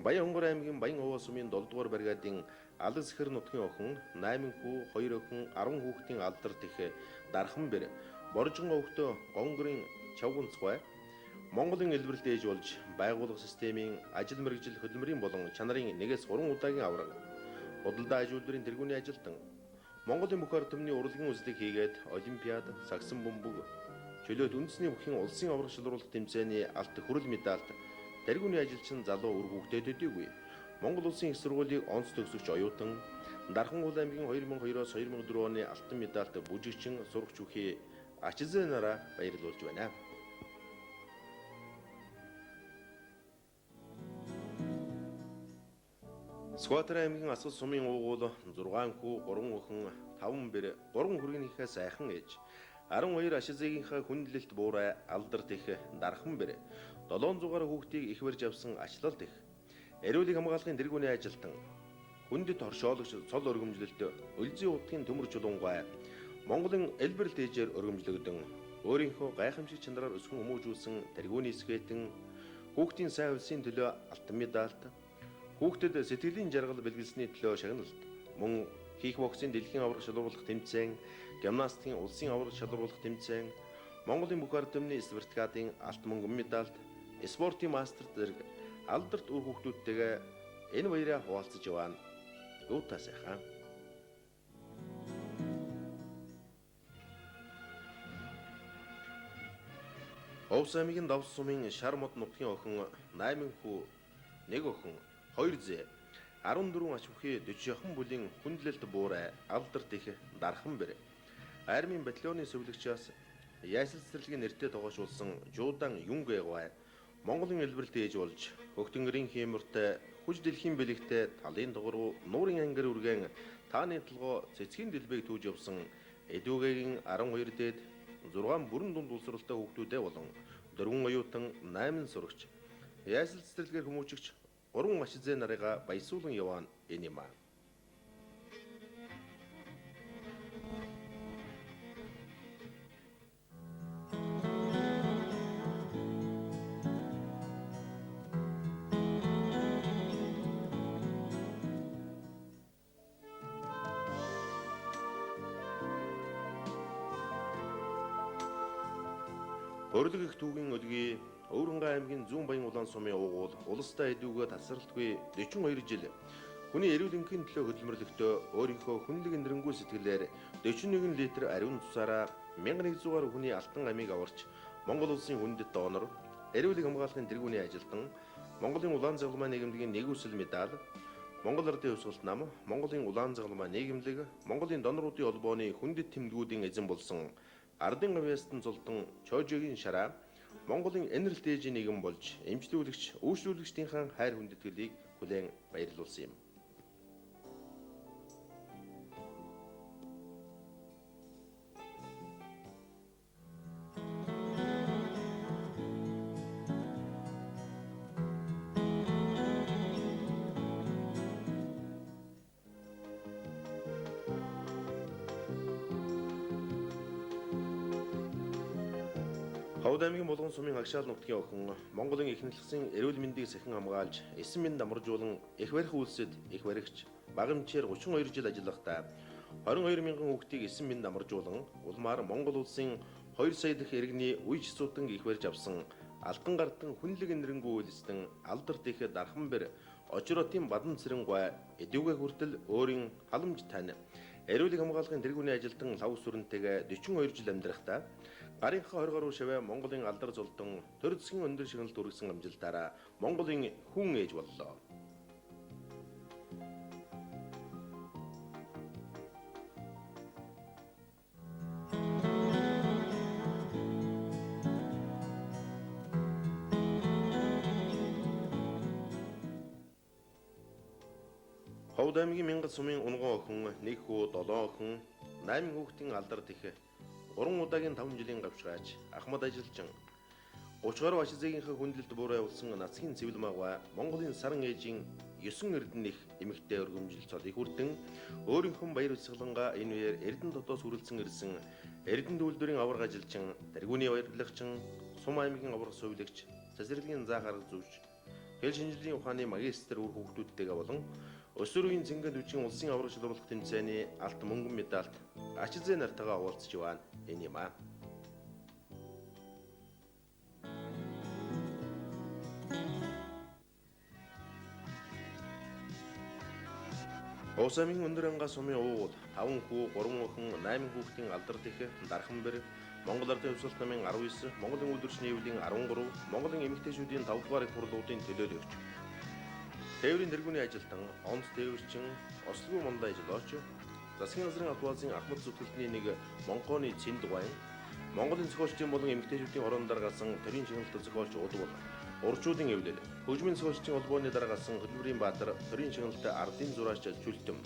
Баянгор аймгийн Баян Овоо сумын 7 дугаар бригадын Алс хэр нутгийн охин 8 хүү, 2 охин, 10 хүүхдийн алдарт их дархан бэр Боржон өвгтөө Гонгорын Чавгунцгой Монголын элбэрэлд ээж болж байгууллага системийн ажил мэргэжил хөдөлмөрийн болон чанарын 1-3 удаагийн авраг худалдаа аж үйлдвэрийн тэргүүний ажилтан Монголын бүх ард түмний урлагийн үзлэг хийгээд олимпиад, сагсан бөмбөг, чөлөөт үндэсний бүхийн улсын аврах шилруулах тэмцээний алт хүрэл медальт тэргүүний ажилчин залуу үр хүүхдэд төдийгүй Монгол улсын их сургуулийг онц төгсөгч оюутан Дархан уул аймгийн 2002-оос 2004 оны алтан медальт бүжигчин сурагч бүхий ачизэнараа баярлуулж байна. Скватер аймгийн Асгал сумын уугуул 6 хүү, 3 охин, 5 бэр, 3 хүргийнхээ сайхан ээж, 12 ашизыгийнхаа хүндлэлт буурай алдарт их дархан бэр, 700 хүүхдийг их барьж авсан ачлалт их, эрүүлэг хамгаалахын тэргүүний ажилтан, хүндэт хоршоологч цол өргөмжлөлт, өлзий удгийн төмөр чулуунгай, Монголын элбэрэлт ээжээр өргөмжлөгдөн, өөрийнхөө гайхамшиг чанараар өсгөн хүмүүжүүлсэн тэргүүний эсвэтэн, хүүхдийн сайн улсын төлөө алтан медальт, хүүхдэд сэтгэлийн жаргал бэлгэлсэний төлөө шагналт, мөн хийх боксын дэлхийн аврах шалруулах тэмцээн, гимнастикийн улсын аврах шалруулах тэмцээн, Монголын бүх ард түмний спартакиадын алт мөнгөн медальт, спортын мастер зэрэг алдарт үр хүүхдүүдтэйгээ энэ баяраа хуваалцаж яваа. Юутай сайхан. Овс аймгийн Давс сумын Шармод нутгийн охин 8 хүү, 1 охин, 2 зээ, 14 ач бүхий 40 бүлийн хүндлэлт буурай алдарт их дархан бэр. Армийн батальоны сувилагчаас ясэл цэцэрлэгийн нэртэй тогоошуулсан Жуудан Юнгэгвай Монголын элбэрэлт ээж болж хөгтөнгөрийн хиймэртэй хүч дэлхийн бэлэгтэй талын дугуйруу нуурын ангир үргэн тааны толгой цэцгийн дэлбэг түүж явсан Эдүгэгийн 12 дээд 6 бүрэн дунд улсралтай хүүхдүүдээ болон 4 оюутан 8 сурагч ясэл цэцэрлэгээр хүмүүжигч 3 ачизээ нарыгаа баясуулан яваа энэ юм аа. Өрлөг их түүгийн өлгий Өвөрнгай аймгийн Зүүн Баян улаан сумын уугуул улстай эдүүгөө тасралтгүй 42 жил хүний эрүүл энхийн төлөө хөдөлмөрлөхдөө өөрийнхөө хүнлэг нэрэнгүй сэтгэлээр 41 литр ариун цусаараа 1100 хүний алтан амийг аварч Монгол улсын хүндэт донор, эрүүлэг хамгаалахын тэргүүний ажилтан, Монголын улаан загалмай нийгэмлэгийн нэгүсэл медаль, Монгол Ардын хувьсгалт нам, Монголын улаан загалмай нийгэмлэг, Монголын доноруудын холбооны хүндэт тэмдгүүдийн эзэн болсон Ардын авьяастан золдон Чожогийн шараа Монголын энэрэлт ээжийн нэгэн болж эмчлүүлэгч, үйлчлүүлэгчдийн хайр хүндэтгэлийг хүлээн баярлуулсан юм. Ховд аймгийн Булган сумын Агшаал нутгийн охин Монголын ихэнхлэгсэн эрүүл мэндийг сахин хамгаалж, эсэн минь дамжуулан их барих үйлсэд их баригч багамчээр 32 жил ажиллахдаа 22 мянган хүүхдийг эсэн минь дамжуулан улмаар Монгол улсын 2 сая дэх иргэний үе чицүүтэн их барьж авсан алтан гартан хүнлэг нэрэнгүй үйлстэн алдарт их дархан бэр Очротын Бадан Цэрэнгуй эдүүгээ хүртэл өөрийн халамж тань эрүүлэг хамгаалахын тэргүүний ажилтан лав сүрэнтэйгээ 42 жил амьдрахдаа гарынхаа 20 гаруй шавья Монголын алдар золдон төр засгийн өндөр шагналд хүргэсэн амжилтаараа Монголын хүн ээж боллоо. Ховд аймгийн Мянгат сумын Унгон охин 1 хүү, 7 охин, 8 хүүхдийн алдарт их 3 удаагийн 5 жилийн гавшгаач Ахмад ажилчин 30 гаруй ашизыгийнхаа хүндлэлд буурай болсон нацгийн цэвэл магва Монголын саран ээжийн 9 эрдэнэ их эмэгтэй өргөмжил цолыг хүртэн өөрийнхөө баяр усгалангаа энэ үеэр Эрдэнэ дотоос хүрэлцэн ирсэн Эрдэнэ үйлдвэрийн авраг ажилчин, тэргүүний баярлагчин, Сум аймгийн аврах сувилагч, цэцэрлэгийн заах арга зүйч хэл шинжилгээний ухааны магистр үр хүүхдүүдтэйгээ болон өсвөр үеийн цэнгэнд үжин улсын авраг шалралт тэмцээний алт мөнгөн медальт ачилзээ нартайгаа уулзж байна. Энэ юм аа. Уусамын өндөр ангаас сумын уугуул 5 хүү, 3 охин, 8 хүүхдийн алдарт их дархан бэр Монгол Ардын Хувьсгалт намын 19, Монголын үйлдвэрчний хэвлийн 13, Монголын эмэгтэйчүүдийн 5 дугаар их хурлуудын төлөөлөгч. Тээврийн тэргүүний ажилтан, онц тээвэрчин, ослогоо мандаа ажиллаач. Засгийн газрын Ахвазын Ахмад зүтгэлтний нэг Монголын Цэнд Гуайн, Монголын зохиолчдын болон эмэгтэйчүүдийн хороондор гарсан төрийн чиглэлд зохиолч Удвал, урчуудын эвлэл, хөгжмийн зохиолчдын холбооны дараа гарсан Хөдөлмөрийн Баатар, төрийн чиглэлд Ардын зураач Чүлтэм,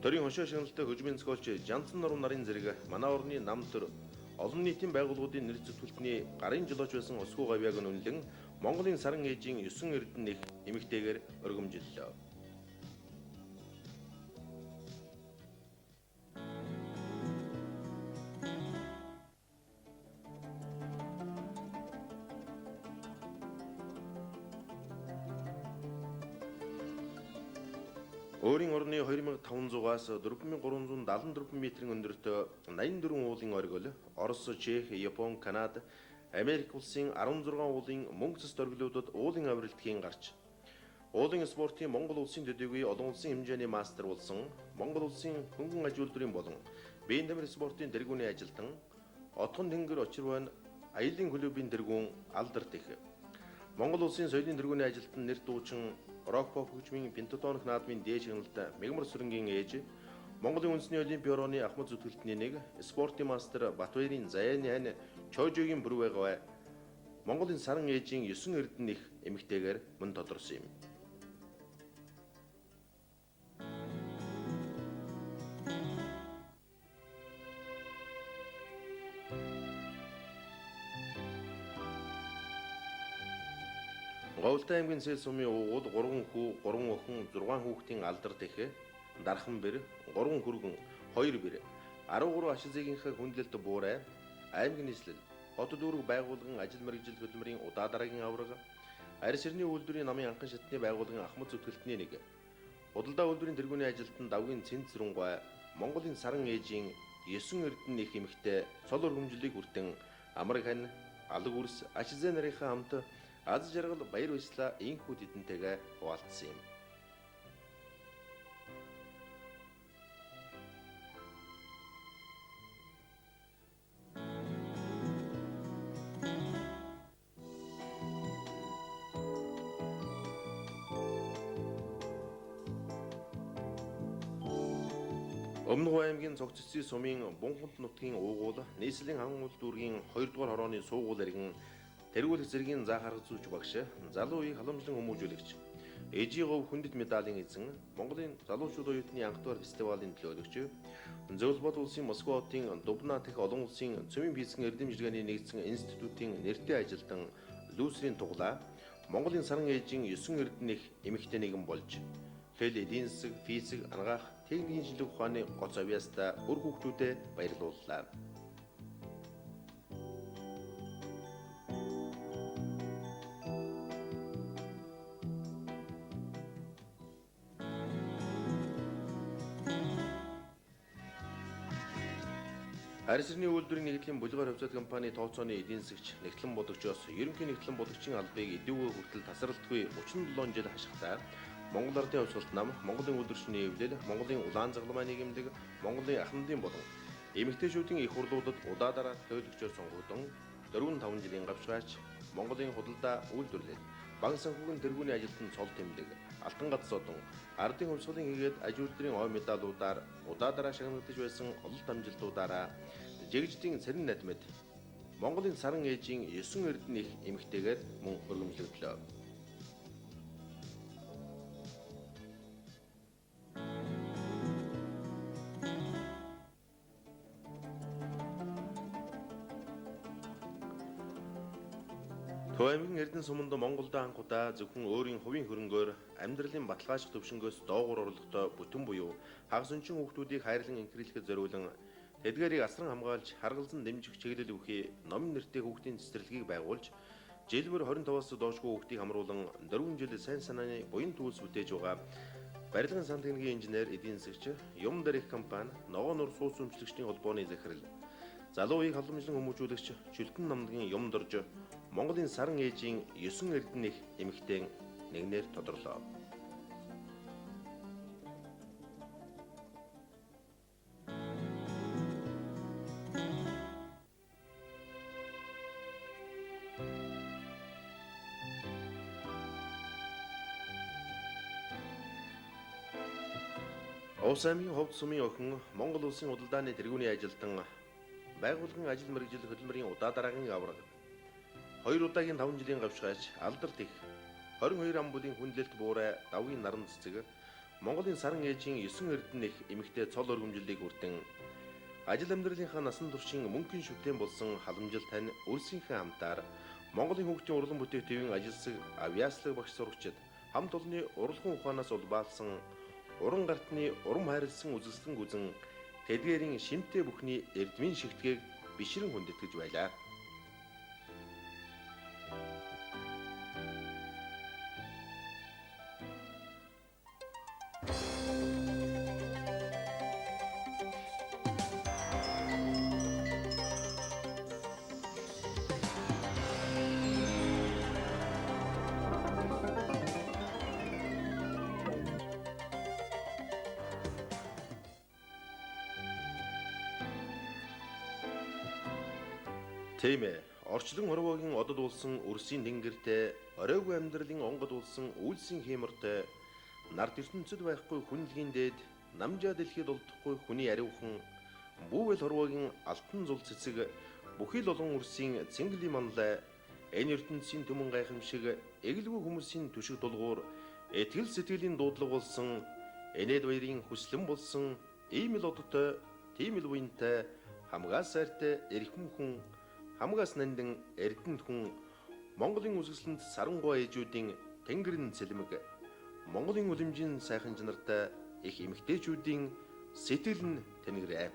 төрийн хошоо чиглэлд хөгжмийн зохиолч Жанцан Нуруу нарын зэрэг манай орны нам төр олон нийтийн байгууллагуудын нэр зөвтгөлтний гарын жолооч байсан Осгоо Гавьяаг нь үнэлэн Монголын саран ээжийн 9 эрдэнэ их эмэгтэйгээр өргөмжлөлөө. Өөрийн орны 2500-аас 4374 метрийн өндөртөө 84 уулын оргил, Орос, Чех, Япон, Канада, Америк улсын 16 уулын мөнгө цэс дөрвөлүүдэд уулын авиралтын гарч, уулын спортын Монгол улсын төдийгүй олон улсын хэмжээний мастер болсон, Монгол улсын хөнгөн аж үйлдвэрийн болон биеийн тамир спортын тэргүүний ажилтан, Отгон тэнгэр очирван аялын клубын тэргүүн алдарт их, Монгол улсын соёлын тэргүүний ажилтан нэр дуучин Рок-поп хөгжмийн пентатоник наадмын дээд чиглэлд Мегмар Сүрэнгийн ээж, Монголын үндэсний олимпийн орны Ахмад зүтгэлтний нэг, спортын мастер Батбаярын Заяаны хань Чойжогийн бүр байгаа Монголын саран ээжийн 9 эрдэнэ их эмэгтэйгээр мөн тодорсон юм. Говьлтай аймгийн Сэл сумын уугуул 3 хүү, 3 охин, 6 хүүхдийн алдарт их дархан бэр, 3 хүргэн, 2 бэр, 13 ашиг зээгийнхээ хүндлэлт буурай, аймгийн нийслэл, хот дүүрэг байгууллагын ажил мэргэжил хөдөлмөрийн удаа дараагийн авраг, арьс ирний үйлдвэрийн намын анхан шатны байгууллагын Ахмад зүтгэлтний нэг, худалдаа үйлдвэрийн тэргүүний ажилтан давгийн Цэнд Зүрэнгуй, Монголын саран ээжийн 9 эрдэнэ их эмэгтэй цол өргөмжлөлийг хүртэн Амраг хань, алаг үрс, ашизээ нарынхаа хамт аз жаргал баяр баясгалаа инхүү тэдэнтэйгээ хуваалцсан юм. Өмнө Говь аймгийн Цогццгийн сумын Бунхант нутгийн уугуул нийслэлийн хан улс дүүргийн 2 дугаар хорооны суугуул иргэн тэргүүлэх зэргийн заах арга зүйч багш, залуу үеийг халамжлан хүмүүжүүлэгч, ээжийн говь хүндэт медалийн эзэн, Монголын залуучууд оюутны анх дугаар фестивалийн төлөөлөгч, Зөвлбод улсын Москва хотын Дубна дэх олон улсын цөмийн физикийн эрдэмжлэгээний нэгдсэн институтын нэртэй ажилтан Люсрийн туглаа, Монголын саран ээжийн 9 эрдэнэ их эмэгтэй нэгэн болж, хэл, эдийн засаг, физик, анагаах, техникийн шинжилгээ ухааны гоц авьяастай үр хүүхдүүдэд баярлууллаа. Арьс ирний үйлдвэрийн нэгдлийн булгаар хувьцаат компани тооцооны эдийн засагч нэгтлэн бодогчоос ерөнхий нэгтлэн бодогчийн албыг идэвхтэй хүртэл тасралтгүй 37 жил хашихтаа Монгол Ардын Хувьсгалт нам, Монголын үйлдвэрчний эвлэл, Монголын улаан загалмай нийгэмлэг, Монголын ах намын болон эмэгтэйчүүдийн их хурлуудад удаа дараа төлөвлөгчөөр сонгогдсон 4-5 жилийн гавьчгаач Монголын худалдаа үйлдвэрлэл, банк санхүүгийн тэргүүний ажилтан цол тэмдэг, Алтан гац содон, Ардын Хувьсгалын хийгээд аж үйлдвэрийн ой медалуудаар удаа дараа шагнагдаж байсан ололт амжилтуудаараа жигждийн царин надмад Монголын саран ээжийн 9 эрдэнэ их эмэгтэйгээр мөн өргөмжлөгдлөө. Төв аймгийн Эрдэнэ суманд Монголд анх удаа зөвхөн өөрийн хувийн хөрөнгөөр амьдралын баталгаажих төвшнгөөс доогуур орлоготой бүтэн буюу хагас өнчин хүүхдүүдийг хайрлан инхрийлэхэд зориулан тэдгээрийг асран хамгаалж харгалзан дэмжих чиглэл бүхий номын нэртэй хүүхдийн цэцэрлэгийг байгуулж Жилбэр 25-аас доошгүй хүүхдийг хамруулан 4 жил сайн санааны буян түүлс бүтээж байгаа барилгын сан техникийн инженер эдийн засагч Юм дээрх компани Ногоо нур сууц өмчлөгчдийн холбооны захирал залуу үеийг халамжлан хүмүүжүүлэгч Чөлтөн намдгийн Юм дорж Монголын саран ээжийн 9 эрдэнэх эмэгтэй нэгнээр тодорлоо. Увс аймгийн Ховд сумын охин Монгол улсын удалдааны тэргүүний ажилтан байгууллагын ажил мэргэжил хөдөлмөрийн удаа дараагийн авраг 2 удаагийн 5 жилийн гавшгаач алдарт их 22 ам бүлийн хүндлэлт буурай давгийн наран цэцэг Монголын саран ээжийн 9 эрдэнэх эмэгтэй цол өргөмжлөлийг хүртэн ажил амьдралынхаа насан туршийн мөнхийн шүтэн болсон халамжил тань өрсийнхээ хамтаар Монголын хүүхдийн урлан бүтээгдэхүүн ажилсаг авиаслаг багш сурагчид хамт олонны урлагын ухаанаас улбаалсан уран гартны урам хайрлсан үзэсгэлэн гүзэн тэдгээрийн шимтэй бүхний эрдмийн шигтгийг бишрэн хүндэтгэж байлаа. Тийм ээ. Орчлон хорвоогийн одод улсан өрсийн тэнгэртэй, оройгүй амьдралын онгод улсан үйлсийн хиймэртэй, нарт ертөнцид байхгүй хүнлэгийн дээд, намжаа дэлхийд олдохгүй хүний ариухан, бүүвэл хорвоогийн алтан зул цэцэг, бүхий л олон өрсийн цэнглийн манлай, энэ ертөнцийн төмөн гайхамшиг, эгэлгүй хүмүүсийн түшиг дулгуур, этгэл сэтгэлийн дуудлага болсон, энэд баярын хүслэн болсон, ийм л одтой, тийм л буянтай, хамгаас сайртай эрхэм хүн хамгаас нандин эрдэнэ хүн Монголын үзэсгэлэнт сарангуй ээжүүдийн тэнгэрэн цэлмэг Монголын үлэмжийн сайхан чанартай их эмэгтэйчүүдийн сэтгэл нь тэнгэрээ.